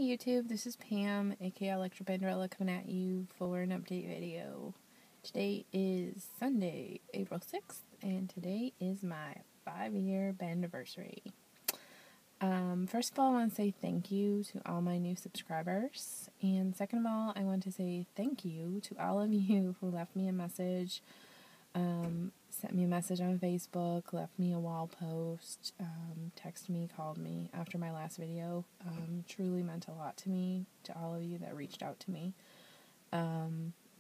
YouTube, this is Pam, aka Electra Banderella, coming at you for an update video. Today is Sunday, April 6th, and today is my 5-year bandiversary. First of all, I want to say thank you to all my new subscribers, and second of all, I want to say thank you to all of you who left me a message, sent me a message on Facebook, left me a wall post, texted me, called me after my last video. Truly meant a lot to me, to all of you that reached out to me.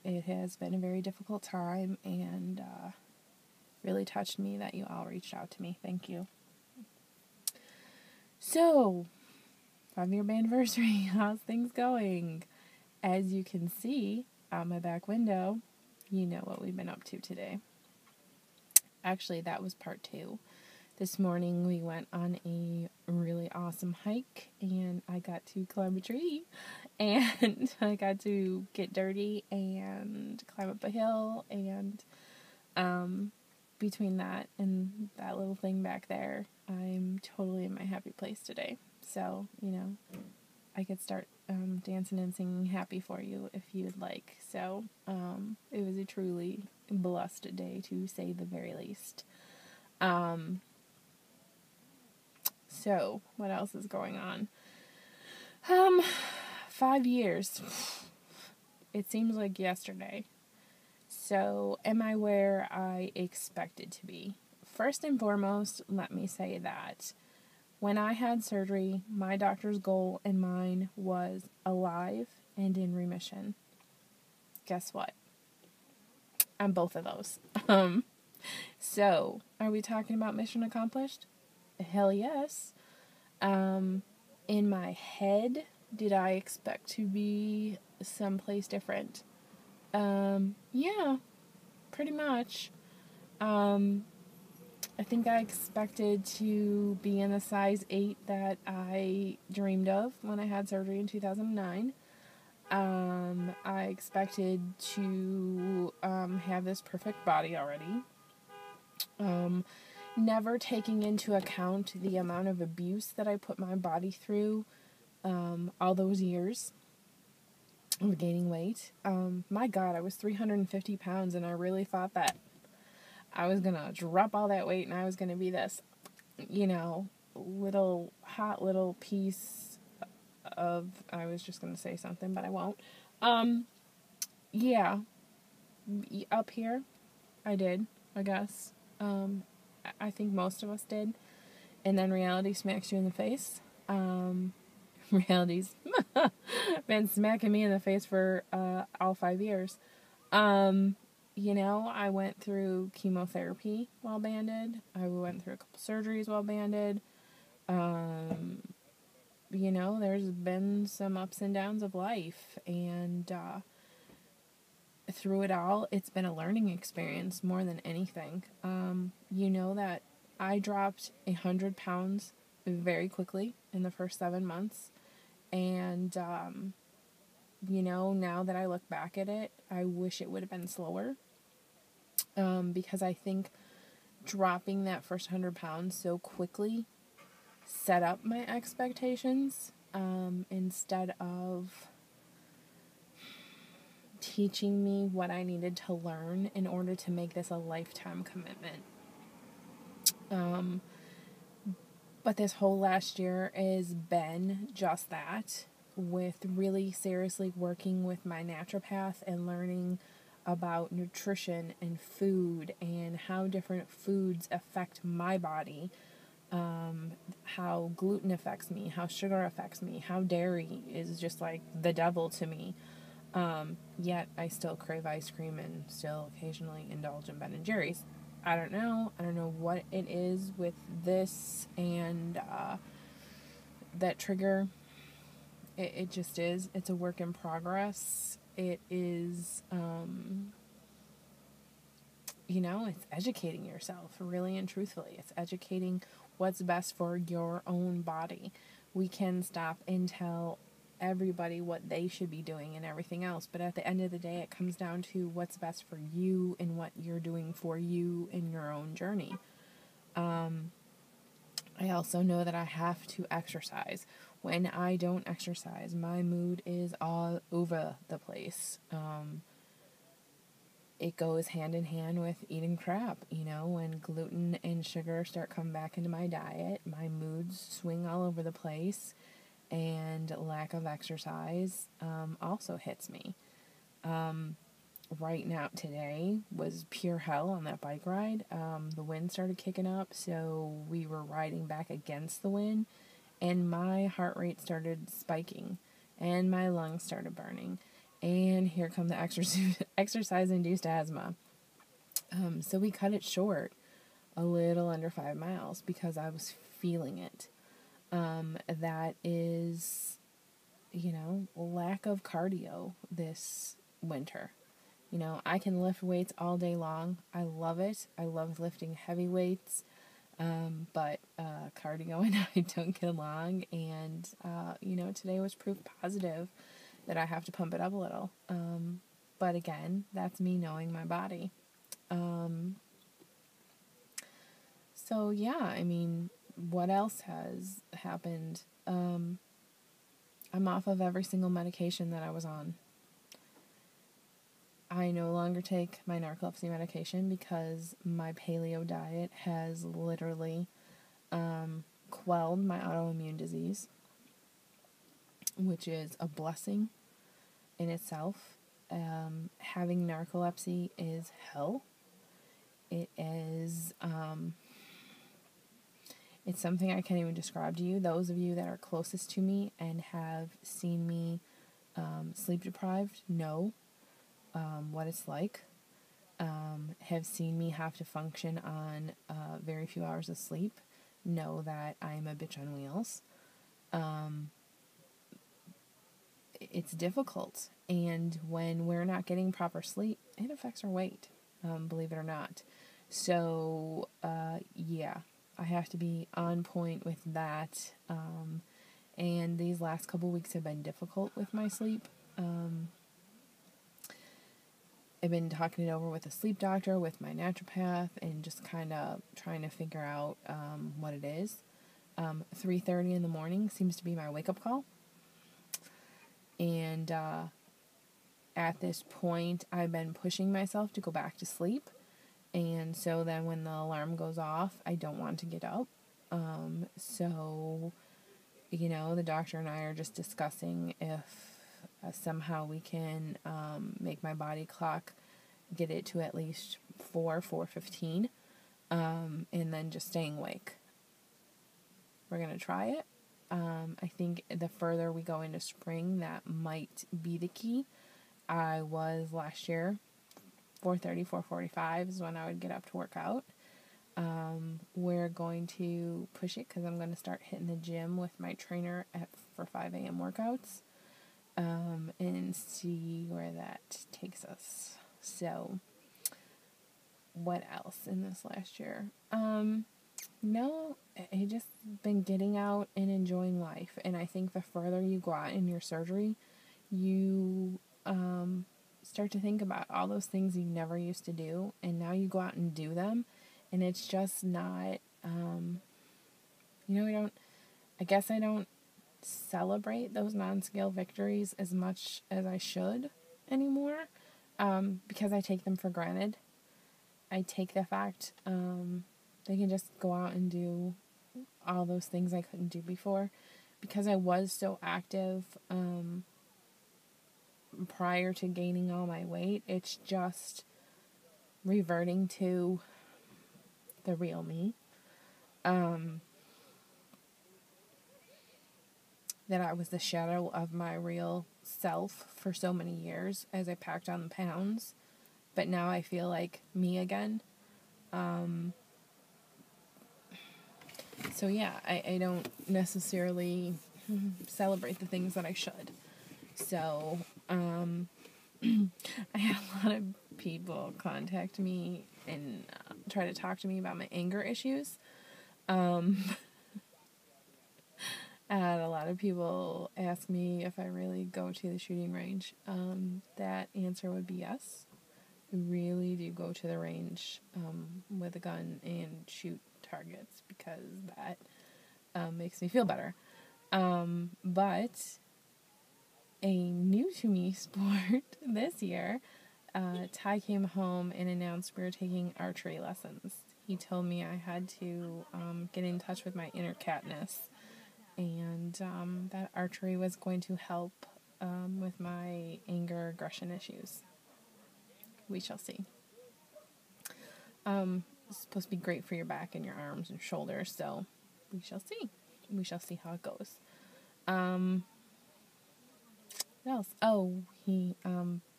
It has been a very difficult time, and really touched me that you all reached out to me. Thank you. So, 5-year bandiversary, how's things going? As you can see out my back window, you know what we've been up to today. Actually, that was part 2. This morning we went on a really awesome hike, and I got to climb a tree, and I got to get dirty and climb up a hill, and between that and that little thing back there, I'm totally in my happy place today. So, I could start dancing and singing happy for you if you'd like. So, it was a truly blessed day, to say the very least. So, what else is going on? 5 years. It seems like yesterday. So, am I where I expected to be? First and foremost, let me say that when I had surgery, my doctor's goal and mine was alive and in remission. Guess what? I'm both of those. So, are we talking about mission accomplished? Hell yes. In my head, did I expect to be someplace different? Yeah, pretty much. I think I expected to be in the size 8 that I dreamed of when I had surgery in 2009. I expected to have this perfect body already. Never taking into account the amount of abuse that I put my body through all those years of gaining weight. My God, I was 350 pounds, and I really thought that I was going to drop all that weight and I was going to be this, little piece of, I was just going to say something, but I won't. Yeah, up here, I did, I guess. I think most of us did. And then reality smacks you in the face. Reality's been smacking me in the face for all 5 years. I went through chemotherapy while banded. I went through a couple surgeries while banded. There's been some ups and downs of life, and through it all, it's been a learning experience more than anything. That I dropped 100 pounds very quickly in the first 7 months, and now that I look back at it, I wish it would have been slower, because I think dropping that first 100 pounds so quickly set up my expectations, instead of teaching me what I needed to learn in order to make this a lifetime commitment. But this whole last year has been just that, with really seriously working with my naturopath and learning about nutrition and food and how different foods affect my body, how gluten affects me, how sugar affects me, how dairy is just like the devil to me. Yet I still crave ice cream and still occasionally indulge in Ben & Jerry's. I don't know what it is with this and that trigger. It just is. It's a work in progress. It is, it's educating yourself, really and truthfully. It's educating what's best for your own body. We can stop and tell everybody what they should be doing and everything else, but at the end of the day, it comes down to what's best for you and what you're doing for you in your own journey. I also know that I have to exercise. When I don't exercise, my mood is all over the place. It goes hand in hand with eating crap. When gluten and sugar start coming back into my diet, my moods swing all over the place, and lack of exercise also hits me. Right now, today was pure hell on that bike ride. The wind started kicking up, so we were riding back against the wind, and my heart rate started spiking, and my lungs started burning, and here come the exercise-induced asthma. So we cut it short, a little under 5 miles, because I was feeling it. That is, lack of cardio this winter. I can lift weights all day long. I love it. I love lifting heavy weights. But cardio and I don't get along. And, today was proof positive that I have to pump it up a little. But again, that's me knowing my body. So yeah, I mean, what else has happened? I'm off of every single medication that I was on. I no longer take my narcolepsy medication because my paleo diet has literally quelled my autoimmune disease, which is a blessing in itself. Having narcolepsy is hell. It is, it's something I can't even describe to you. Those of you that are closest to me and have seen me sleep deprived know what it's like. Have seen me have to function on very few hours of sleep, know that I'm a bitch on wheels. It's difficult, and when we're not getting proper sleep, it affects our weight, believe it or not. So, yeah, I have to be on point with that, and these last couple weeks have been difficult with my sleep. I've been talking it over with a sleep doctor, with my naturopath, and just kind of trying to figure out what it is. 3:30 in the morning seems to be my wake-up call. And at this point, I've been pushing myself to go back to sleep. And so then when the alarm goes off, I don't want to get up. So, the doctor and I are just discussing if somehow we can make my body clock, get it to at least 4:15, and then just staying awake. We're going to try it. I think the further we go into spring, that might be the key. I was last year, 4:30, 4:45 is when I would get up to work out. We're going to push it because I'm going to start hitting the gym with my trainer for 5 a.m. workouts, and see where that takes us. So, what else in this last year? No, I just been getting out and enjoying life. And I think the further you go out in your surgery, you start to think about all those things you never used to do. And now you go out and do them. And it's just not, I guess I don't celebrate those non-scale victories as much as I should anymore, because I take them for granted. I take the fact, they can just go out and do all those things I couldn't do before, because I was so active prior to gaining all my weight. It's just reverting to the real me, that I was the shadow of my real self for so many years as I packed on the pounds, but now I feel like me again. So yeah, I don't necessarily celebrate the things that I should. So, I had a lot of people contact me and try to talk to me about my anger issues. I had a lot of people ask me if I really go to the shooting range. That answer would be yes. I really do go to the range with a gun and shoot targets, because that makes me feel better. But a new to me sport this year, Ty came home and announced we were taking archery lessons. He told me I had to get in touch with my inner Katniss, and that archery was going to help with my anger aggression issues. We shall see. It's supposed to be great for your back and your arms and shoulders, so we shall see. We shall see how it goes. What else? Oh, he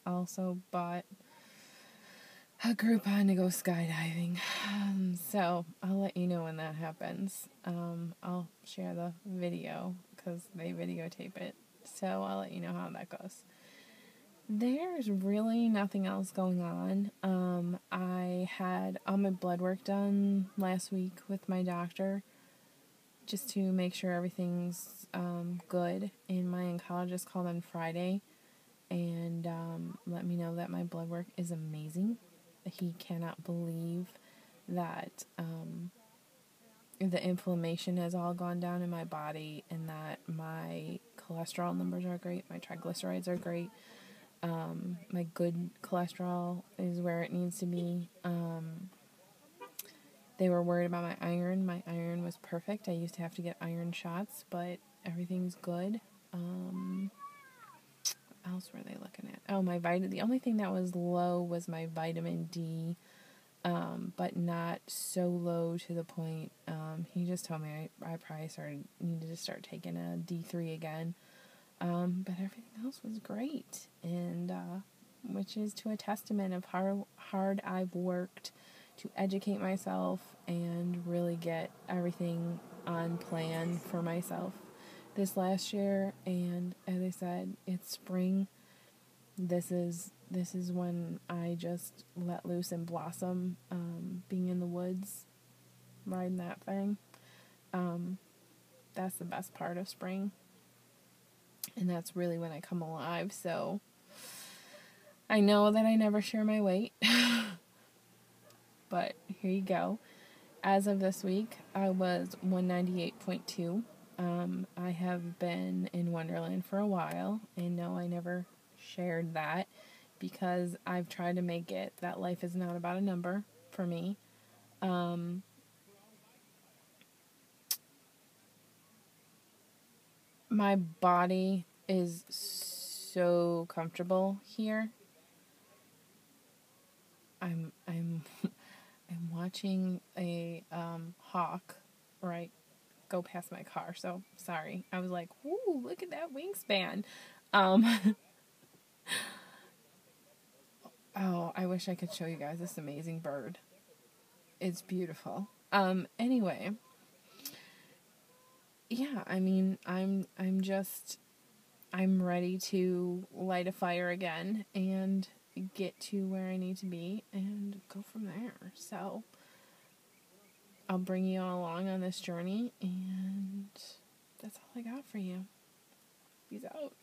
also bought a Groupon to go skydiving. So I'll let you know when that happens. I'll share the video because they videotape it. So I'll let you know how that goes. There's really nothing else going on. I had all my blood work done last week with my doctor just to make sure everything's good. And my oncologist called on Friday and let me know that my blood work is amazing. He cannot believe that the inflammation has all gone down in my body and that my cholesterol numbers are great, my triglycerides are great. My good cholesterol is where it needs to be. They were worried about my iron. My iron was perfect. I used to have to get iron shots, but everything's good. What else were they looking at? Oh, my vitamin. The only thing that was low was my vitamin D, but not so low to the point. He just told me I probably needed to start taking a D3 again. But everything else was great, and which is to a testament of how hard I've worked to educate myself and really get everything on plan for myself this last year. And as I said, it's spring. This is when I just let loose and blossom, being in the woods, riding that thing. That's the best part of spring. And that's really when I come alive. So I know that I never share my weight. But here you go. As of this week, I was 198.2. I have been in Wonderland for a while. And no, I never shared that because I've tried to make it that life is not about a number for me. My body is so comfortable here. I'm I'm watching a hawk right go past my car. So sorry. I was like, "Ooh, look at that wingspan." Oh, I wish I could show you guys this amazing bird. It's beautiful. Anyway, yeah, I mean, I'm ready to light a fire again and get to where I need to be and go from there. So I'll bring you all along on this journey, and that's all I got for you. Peace out.